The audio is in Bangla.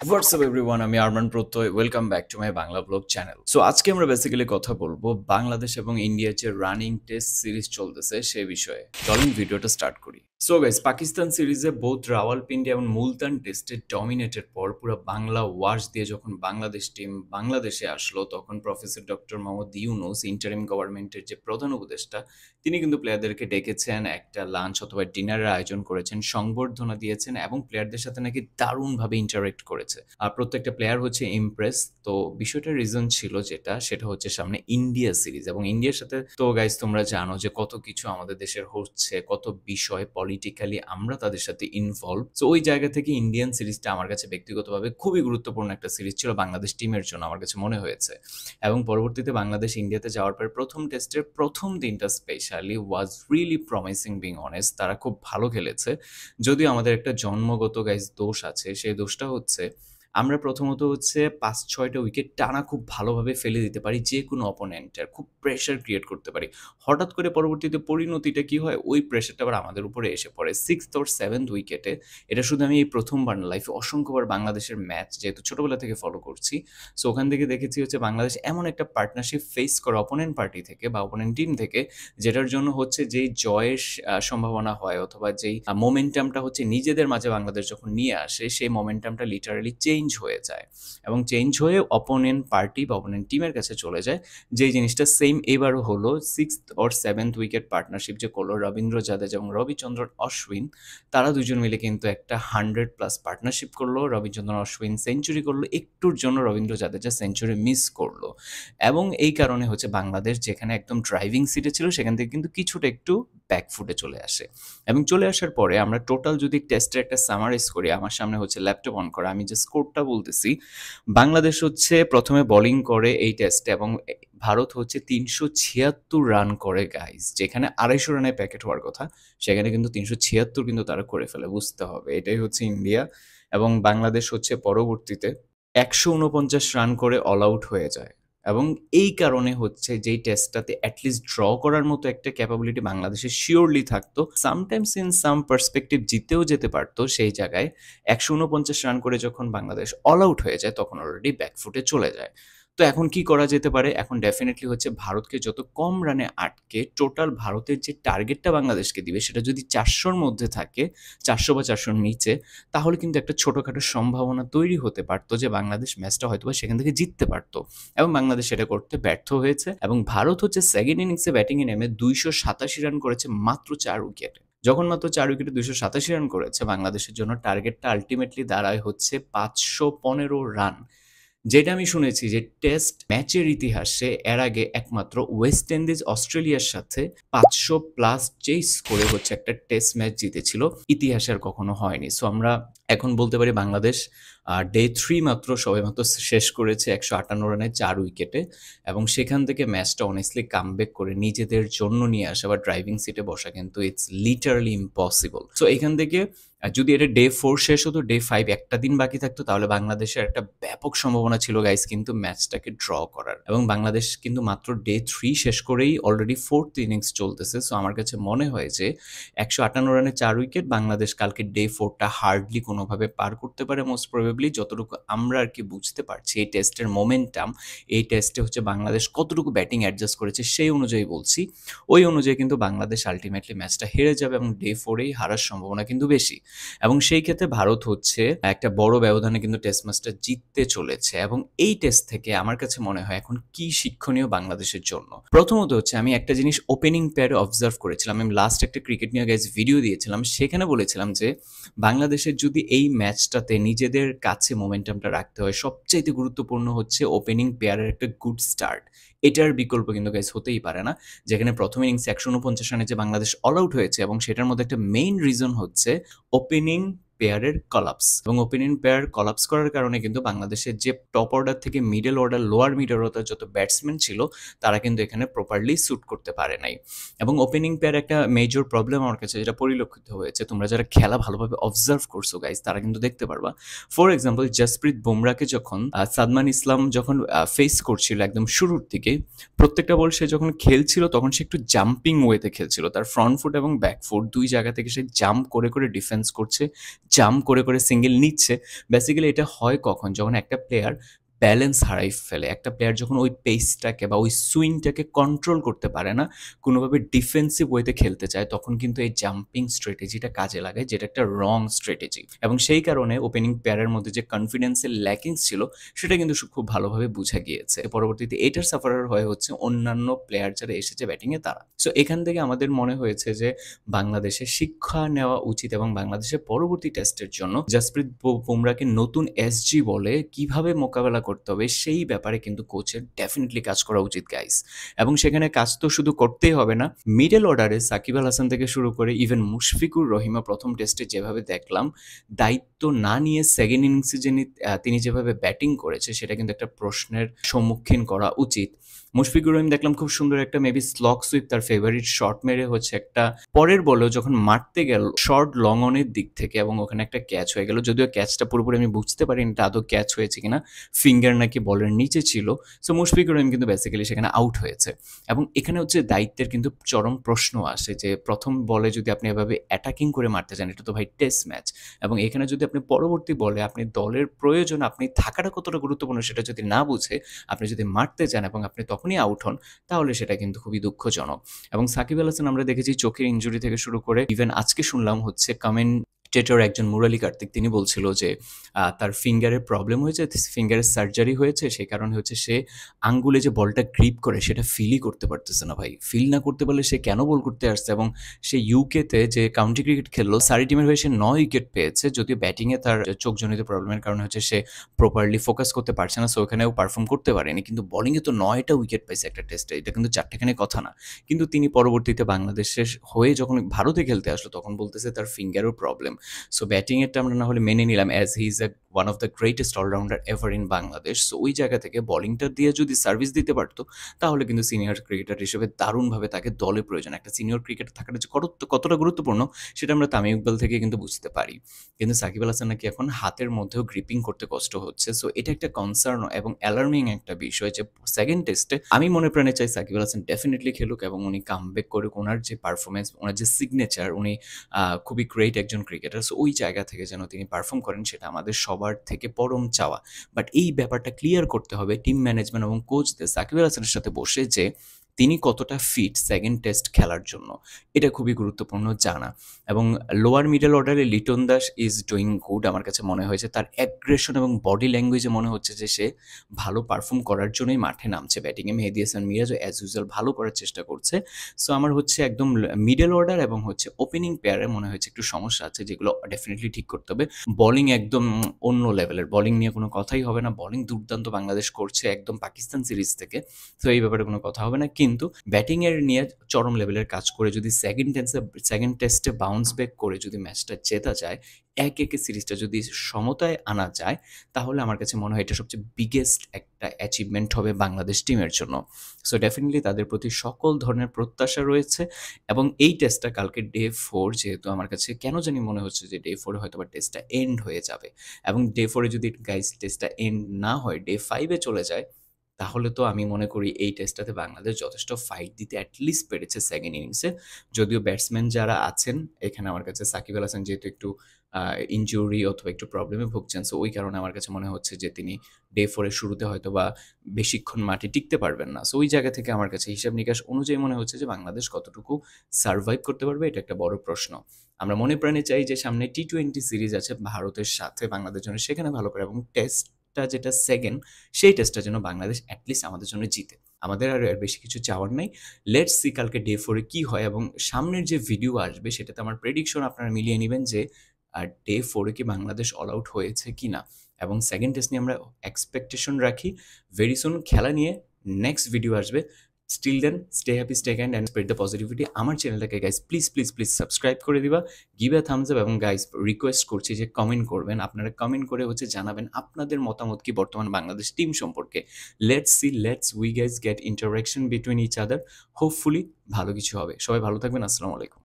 হোয়াটসঅ্যাপ এভরিওয়ান, আমি আরমান প্রত্যয়। Welcome back to my Bangla blog channel. So আজকে আমরা বেসিক্যালি কথা বলবো বাংলাদেশ এবং ইন্ডিয়ার যে রানিং টেস্ট সিরিজ চলতেছে সে বিষয়ে। চলেন ভিডিওটা স্টার্ট করি। সো গাইস, পাকিস্তান সিরিজে বোথ রাওয়ালপিন্ডি এবং মুলতান টেস্টে ডমিনেটের পর পুরো বাংলা ওয়াশ দিয়ে যখন বাংলাদেশ টিম বাংলাদেশে আসলো, তখন professor doctor Mohammad Yunus, interim গভর্নমেন্টের যে প্রধান উপদেষ্টা, তিনি কিন্তু প্লেয়ারদেরকে ডেকেছেন, একটা লাঞ্চ অথবা ডিনারের আয়োজন করেছেন, সংবর্ধনা দিয়েছেন এবং প্লেয়ারদের সাথে নাকি দারুণভাবে ইন্টারেক্ট করেছে। আর প্রত্যেকটা প্লেয়ার হচ্ছে ইমপ্রেস। তো বিষয়টার রিজন ছিল সেটা হচ্ছে সামনে ইন্ডিয়া সিরিজ, এবং ইন্ডিয়ার সাথে তো গাইজ তোমরা জানো যে কত কিছু আমাদের দেশের হচ্ছে, কত বিষয় পলিটিক্যালি আমরা তাদের সাথে ইনভলভ। তো ওই জায়গা থেকে ইন্ডিয়ান সিরিজটা আমার কাছে ব্যক্তিগতভাবে খুবই গুরুত্বপূর্ণ একটা সিরিজ ছিল বাংলাদেশ টিমের জন্য, আমার কাছে মনে হয়েছে। এবং পরবর্তীতে বাংলাদেশ ইন্ডিয়াতে যাওয়ার পর প্রথম টেস্টের প্রথম দিনটা specially was really promising, being honest. তারা খুব ভালো খেলেছে, যদিও আমাদের একটা জন্মগত গাইজ দোষ আছে। সেই দোষটা হচ্ছে আমরা প্রথমত হচ্ছে ৫-৬টা উইকেট টানা খুব ভালোভাবে ফেলে দিতে পারি যে কোনো অপোনেন্টের, খুব প্রেশার ক্রিয়েট করতে পারি। হঠাৎ করে পরবর্তীতে পরিণতিটা কি হয়, ওই প্রেশারটা আবার আমাদের উপরে এসে পড়ে 6th or 7th উইকেটে। এটা শুধু আমি এই প্রথমবার না, লাইফে অসংখ্যবার বাংলাদেশের ম্যাচ যেহেতু ছোটবেলা থেকে ফলো করছি, সো ওখান থেকে দেখেছি হচ্ছে বাংলাদেশ এমন একটা পার্টনারশিপ ফেস করে অপোনেন্ট পার্টি থেকে বা অপোনেন্ট টিম থেকে, যেটার জন্য হচ্ছে যেই জয়ের সম্ভাবনা হয় অথবা যেই মোমেন্টামটা হচ্ছে নিজেদের মাঝে বাংলাদেশ যখন নিয়ে আসে, সেই মোমেন্টামটা লিটারালি চেঞ্জ হয়ে যায় এবং চেঞ্জ হয়ে অপোনেন্ট পার্টি বা অপোনেন্ট টিমের কাছে চলে যায়। যেই জিনিসটা সেম এবারও হলো। 6th or 7th wicket partnership যে করলো রবীন্দ্র জাদেজা এবং রবিচন্দ্রন অশ্বিন, তারা দুজন মিলে কিন্তু একটা 100+ পার্টনারশিপ করলো। রবিচন্দ্রন অশ্বিন সেঞ্চুরি করলো, একটুর জন্য রবীন্দ্র জাদেজা সেঞ্চুরি মিস করলো, এবং এই কারণে হচ্ছে বাংলাদেশ যেখানে একদম ড্রাইভিং সিটে ছিল সেখান থেকে কিন্তু কিছুটা একটু ব্যাকফুটে চলে আসে। এবং চলে আসার পরে আমরা টোটাল যদি টেস্টের একটা সামারাইজ করি, আমার সামনে হচ্ছে ল্যাপটপ অন করা, আমি যে স্কোরটা বলতেছি, বাংলাদেশ হচ্ছে প্রথমে বোলিং করে এই টেস্টে এবং ভারত হচ্ছে ৩৭৬ রান করে গাইজ। যেখানে ২৫০ রানে প্যাকেট হওয়ার কথা, সেখানে কিন্তু ৩৭৬ কিন্তু তারা করে ফেলে, বুঝতে হবে। এটাই হচ্ছে ইন্ডিয়া। এবং বাংলাদেশ হচ্ছে পরবর্তীতে ১৪৯ রান করে অল আউট হয়ে যায়। এবং এই কারণে হচ্ছে যেই টেস্টটাতে অ্যাটলিস্ট ড্র করার মতো একটা ক্যাপাবিলিটি বাংলাদেশের শিওরলি থাকতো, সামটাইমস ইন সাম পার্সপেক্টিভ জিতেও যেতে পারতো, সেই জায়গায় ১৪৯ রান করে যখন বাংলাদেশ অল আউট হয়ে যায় তখন অলরেডি ব্যাকফুটে চলে যায়। তো এখন কি করা যেতে পারে? এখন ডেফিনেটলি হচ্ছে ভারতকে যত কম রানে আটকে টোটাল ভারতের যে টার্গেটটা বাংলাদেশকে দিবে সেটা যদি ৪০০-র মধ্যে থাকে, ৪০০ বা ৪০০-র নিচে, তাহলে কিন্তু একটা ছোটখাটো সম্ভাবনা তৈরি হতে পারতো যে বাংলাদেশ ম্যাচটা হয়তোবা সেখান থেকে জিততে পারতো। এবং বাংলাদেশ সেটা করতে ব্যর্থ হয়েছে এবং ভারত হচ্ছে সেকেন্ড ইনিংসে ব্যাটিংয়ে নেমে ২৮৭ রান করেছে মাত্র ৪ উইকেটে। যখন মাত্র ৪ উইকেটে ২৮৭ রান করেছে, বাংলাদেশের জন্য টার্গেটটা আল্টিমেটলি দাঁড়ায় হচ্ছে ৫১৫ রান। যেটা আমি শুনেছি যে টেস্ট ম্যাচের ইতিহাসে এর আগে একমাত্র ওয়েস্ট ইন্ডিজ অস্ট্রেলিয়ার সাথে ৫০০+ চেস করে হচ্ছে একটা টেস্ট ম্যাচ জিতেছিল, ইতিহাসে আর কখনো হয়নি। সো আমরা এখন বলতে পারি বাংলাদেশ ডে 3 মাত্র সবেমাত্র শেষ করেছে ১৫৮ রানে ৪ উইকেটে, এবং সেখান থেকে ম্যাচটা অনেস্টলি কামব্যাক করে নিজেদের জন্য নিয়ে আসা বা ড্রাইভিং সিটে বসা কিন্তু ইটস লিটারালি ইম্পসিবল। সো এখান থেকে যদি এটা ডে 4 শেষ হতো, ডে 5 একটা দিন বাকি থাকতো, তাহলে বাংলাদেশের একটা ব্যাপক সম্ভাবনা ছিল গাইস কিন্তু ম্যাচটাকে ড্র করার। এবং বাংলাদেশ কিন্তু মাত্র ডে 3 শেষ করেই অলরেডি 4th ইনিংস চলতেছে। সো আমার কাছে মনে হয় যে ১৫৮ রানে ৪ উইকেট বাংলাদেশ কালকে ডে 4টা হার্ডলি কোনোভাবে পার করতে পারে মোস্ট প্রবাবলি, যতটুকু আমরা আর কি বুঝতে পারছি এই টেস্টের মোমেন্টাম, এই টেস্টে হচ্ছে বাংলাদেশ কতটুকু ব্যাটিং অ্যাডজাস্ট করেছে সেই অনুযায়ী বলছি। ওই অনুযায়ী কিন্তু বাংলাদেশ আলটিমেটলি ম্যাচটা হেরে যাবে এবং ডে 4এই হারার সম্ভাবনা কিন্তু বেশি। এবং সেই ক্ষেত্রে ভারত হচ্ছে একটা বড় ব্যবধানে কিন্তু টেস্ট ম্যাচটা জিততে চলেছে। এবং এই টেস্ট থেকে আমার কাছে মনে হয় এখন কি শিক্ষণীয় বাংলাদেশের জন্য। প্রথমত হচ্ছে আমি একটা জিনিস ওপেনিং পেয়ারে অবজার্ভ করেছিলাম, আমি লাস্ট একটা ক্রিকেট নিয়ে গাইজ ভিডিও দিয়েছিলাম, সেখানে বলেছিলাম যে বাংলাদেশের যদি এই ম্যাচটাতে নিজেদের কাছে মোমেন্টামটা রাখতে হয়, সবচাইতে গুরুত্বপূর্ণ হচ্ছে ওপেনিং পেয়ারের একটা গুড স্টার্ট। এটার বিকল্প কিন্তু গাইজ হতেই পারে না। যেখানে প্রথম ইনিংসে ১৪৯ রানে যে বাংলাদেশ অল আউট হয়েছে, এবং সেটার মধ্যে একটা মেইন রিজন হচ্ছে ওপেনিং পেয়ারের কলাপস। এবং ওপেনিং পেয়ার কলাপস করার কারণে কিন্তু বাংলাদেশের যে টপ অর্ডার থেকে middle order, lower middle order যত ব্যাটসম্যান ছিল, তারা কিন্তু এখানে প্রপারলি স্যুট করতে পারে নাই। এবং ওপেনিং পেয়ার একটা মেজর প্রবলেম আমার কাছে যেটা পরিলক্ষিত হয়েছে, তোমরা যারা খেলা ভালোভাবে অবজার্ভ করছো গাইজ, তারা কিন্তু দেখতে পারবা। ফর এক্সাম্পল, জসপ্রীত বুমরাকে যখন সাদমান ইসলাম যখন ফেস করছিল একদম শুরুর দিকে, প্রত্যেকটা বল সে যখন খেলছিল তখন সে একটু জাম্পিং ওয়েতে খেলছিল, তার ফ্রন্ট ফুট এবং ব্যাক ফুট দুই জায়গা থেকে সে জাম্প করে করে ডিফেন্স করছে, জাম্প করে, করে সিঙ্গেল নিচ্ছে। বেসিক্যালি এটা হয় কখন? যখন একটা প্লেয়ার ব্যালেন্স হারাই ফেলে। একটা প্লেয়ার যখন ওই পেসটাকে বা ওই সুইংটাকে কন্ট্রোল করতে পারে না, কোনোভাবে ডিফেন্সিভ ওয়েতে খেলতে চায়, তখন কিন্তু এই জাম্পিং স্ট্র্যাটেজিটা কাজে লাগায়, যেটা একটা রং স্ট্র্যাটেজি। এবং সেই কারণে ওপেনিং পেয়ারের মধ্যে যে কনফিডেন্সের ল্যাকিংস ছিল, সেটা কিন্তু খুব ভালোভাবে বুঝা গিয়েছে। পরবর্তীতে এটার সাফারার হয় হচ্ছে অন্যান্য প্লেয়ার যারা এসেছে ব্যাটিংয়ে তারা। সো এখান থেকে আমাদের মনে হয়েছে যে বাংলাদেশের শিক্ষা নেওয়া উচিত এবং বাংলাদেশের পরবর্তী টেস্টের জন্য জাসপ্রীত বুমরাকে নতুন এসজি বলে কিভাবে মোকাবেলা করতে হবে সেই ব্যাপারে কিন্তু কোচের ডেফিনেটলি কাজ করা উচিত গাইস। এবং সেখানে কাজ তো শুধু করতেই হবে না, মিডল অর্ডারে সাকিব আল হাসান থেকে শুরু করে ইভেন মুশফিকুর রহিমও প্রথম টেস্টে যেভাবে দেখলাম দায়িত্ব না নিয়ে সেকেন্ড ইনিংসে তিনি যেভাবে ব্যাটিং করেছে সেটা কিন্তু একটা প্রশ্নের সম্মুখীন করা উচিত। মুশফিকুর রহিম দেখলাম খুব সুন্দর একটা মেবি স্লক সুইপ, তার ফেভারিট শট মেরে হচ্ছে একটা পরের বলেও যখন মারতে গেল শর্ট লং অনের দিক থেকে এবং ওখানে একটা ক্যাচ হয়ে গেল, যদিও ক্যাচটা পুরোপুরি আমি বুঝতে পারিনি এটা আদৌ ক্যাচ হয়েছে কিনা, ফিঙ্গার নাকি বলের নিচে ছিল। সো মুশফিকুর রহিম কিন্তু বেসিক্যালি সেখানে আউট হয়েছে। এবং এখানে হচ্ছে দায়িত্বের কিন্তু চরম প্রশ্ন আসে যে প্রথম বলে যদি আপনি এভাবে অ্যাটাকিং করে মারতে চান, এটা তো ভাই টেস্ট ম্যাচ, এবং এখানে যদি আপনি পরবর্তী বলে আপনি দলের প্রয়োজন আপনি থাকাটা কতটা গুরুত্বপূর্ণ সেটা যদি না বুঝে আপনি যদি মারতে চান এবং আপনি তখনই আউট হন, তাহলে সেটা কিন্তু খুবই দুঃখজনক। এবং সাকিব আল হাসান আমরা দেখেছি চোখের ইনজুরি থেকে শুরু করে ইভেন আজকে শুনলাম হচ্ছে কমেন্টেটর একজন মুরালি কার্তিক তিনি বলছিল যে তার ফিঙ্গারের প্রবলেম হয়েছে, ফিঙ্গারের সার্জারি হয়েছে, সেই কারণে হচ্ছে সে আঙ্গুলে যে বলটা গ্রিপ করে সেটা ফিলই করতে পারতেছে না। ভাই ফিল না করতে পারলে সে কেন বল করতে আসছে? এবং সে ইউকেতে যে কাউন্টি ক্রিকেট খেললো সারি টিমের হয়ে সে 9 উইকেট পেয়েছে, যদিও ব্যাটিংয়ে তার চোখজনিত প্রবলেমের কারণে হচ্ছে সে প্রপারলি ফোকাস করতে পারছে না, সো ওখানেও পারফর্ম করতে পারেনি, কিন্তু বোলিংয়ে তো 9টা উইকেট পাইছে একটা টেস্টে, এটা কিন্তু চারটেখানে কথা না। কিন্তু তিনি পরবর্তীতে বাংলাদেশের হয়ে যখন ভারতে খেলতে আসলো তখন বলতেছে তার ফিঙ্গারও প্রবলেম। সো ব্যাটিংয়েরটা আমরা না হলে মেনে নিলাম, as he is one of the greatest allrounder ever in Bangladesh. So ওই জায়গা থেকে বোলিংটা দিয়ে যদি সার্ভিস দিতে পারতো তাহলে কিন্তু সিনিয়র ক্রিকেটার হিসেবে দারুণভাবে তাকে দলে প্রয়োজন। একটা সিনিয়র ক্রিকেটার থাকাটা যে কতটা গুরুত্বপূর্ণ সেটা আমরা তামিম ইকবাল থেকে কিন্তু বুঝতে পারি। কিন্তু সাকিব আল হাসান নাকি এখন হাতের মধ্যেও গ্রিপিং করতে কষ্ট হচ্ছে। সো এটা একটা কনসার্ন এবং অ্যালার্মিং একটা বিষয় যে সেকেন্ড টেস্টে আমি মনে প্রাণে চাই সাকিব আল হাসান ডেফিনেটলি খেলুক এবং উনি কামব্যাক করুক। ওনার যে পারফরমেন্স, ওনার যে সিগনেচার, উনি খুবই গ্রেট একজন ক্রিকেটার। সো ওই জায়গা থেকে যেন তিনি পারফর্ম করেন সেটা আমাদের সবার থেকে পরম চাওয়া। বাট এই ব্যাপারটা ক্লিয়ার করতে হবে টিম ম্যানেজমেন্ট এবং কোচদের সাকিব আল হাসানের সাথে বসে যে তিনি কতটা ফিট সেকেন্ড টেস্ট খেলার জন্য, এটা খুবই গুরুত্বপূর্ণ জানা। এবং লোয়ার মিডল অর্ডারে Liton Das is doing good. আমার কাছে মনে হয়েছে তার অ্যাগ্রেশন এবং বডি ল্যাঙ্গুয়েজে মনে হচ্ছে যে সে ভালো পারফর্ম করার জন্যই মাঠে নামছে। ব্যাটিংয়ে মেহেদী হাসান মিরাজও অ্যাজ ইউজুয়াল ভালো করার চেষ্টা করছে। সো আমার হচ্ছে একদম মিডল অর্ডার এবং হচ্ছে ওপেনিং পেয়ারে মনে হয়েছে একটু সমস্যা আছে, যেগুলো ডেফিনেটলি ঠিক করতে হবে। বোলিং একদম অন্য লেভেলের, বোলিং নিয়ে কোনো কথাই হবে না। বোলিং দুর্দান্ত বাংলাদেশ করছে একদম পাকিস্তান সিরিজ থেকে, তো এই ব্যাপারে কোনো কথা হবে না। কিন্তু ব্যাটিংয়ের নিয়ে চরম লেভেলের কাজ করে যদি সেকেন্ড টেস্টে বাউন্স ব্যাক করে যদি ম্যাচটা জেতা যায়, একে সিরিজটা যদি সমতায় আনা যায়, তাহলে আমার কাছে মনে হয় এটা সবচেয়ে বিগেস্ট একটা অ্যাচিভমেন্ট হবে বাংলাদেশ টিমের জন্য। সো ডেফিনেটলি তাদের প্রতি সকল ধরনের প্রত্যাশা রয়েছে। এবং এই টেস্টটা কালকে ডে 4, যেহেতু আমার কাছে কেন জানি মনে হচ্ছে যে ডে 4 হয়তো বা টেস্টটা এন্ড হয়ে যাবে, এবং ডে 4 যদি গাইস টেস্টটা এন্ড না হয় ডে 5 চলে যায়, তাহলে তো আমি মনে করি এই টেস্টটাতে বাংলাদেশ যথেষ্ট ফাইট দিতে অ্যাটলিস্ট পেরেছে সেকেন্ড ইনিংসে। যদিও ব্যাটসম্যান যারা আছেন এখানে আমার কাছে সাকিব আল হাসান যেহেতু একটু ইনজুরি অথবা একটু প্রবলেমে ভুগছেন, সো ওই কারণে আমার কাছে মনে হচ্ছে যে তিনি ডে 4 এর শুরুতে হয়তো বা বেশিক্ষণ মাঠে টিকতে পারবেন না। সো ওই জায়গা থেকে আমার কাছে হিসাব নিকাশ অনুযায়ী মনে হচ্ছে যে বাংলাদেশ কতটুকু সার্ভাইভ করতে পারবে এটা একটা বড় প্রশ্ন। আমরা মনে প্রাণে চাই যে সামনে টি-20 সিরিজ আছে ভারতের সাথে বাংলাদেশ জন্য, সেখানে ভালো করে এবং টেস্টটা যেটা সেকেন্ড সেই টেস্টটা যেন বাংলাদেশ অ্যাটলিস্ট আমাদের জন্য জিতে। আমাদের আর বেশি কিছু চাওয়ার নাই। লেটস সি কালকে ডে 4 কি হয় এবং সামনের যে ভিডিও আসবে সেটাতে আমার প্রেডিকশন আপনারা মিলিয়ে নিবেন যে ডে 4 কি বাংলাদেশ অল আউট হয়েছে কিনা। এবং সেকেন্ড টেস্ট নিয়ে আমরা এক্সপেকটেশন রাখি। ভেরি সুন খেলা নিয়ে নেক্সট ভিডিও আসবে। Still then stay happy, stay kind and spread the positivity. আমার চ্যানেলটাকে গাইস প্লিজ সাবস্ক্রাইব করে দিবা, গিভ আ থামস আপ, এবং গাইস রিকোয়েস্ট করছি যে কমেন্ট করবেন। আপনারা কমেন্ট করে হচ্ছে জানাবেন আপনাদের মতামত কি বর্তমান বাংলাদেশ টিম সম্পর্কে। Let's we guys get interaction between each other. Hopefully ভালো কিছু হবে। সবাই ভালো থাকবেন। আসসালামু আলাইকুম।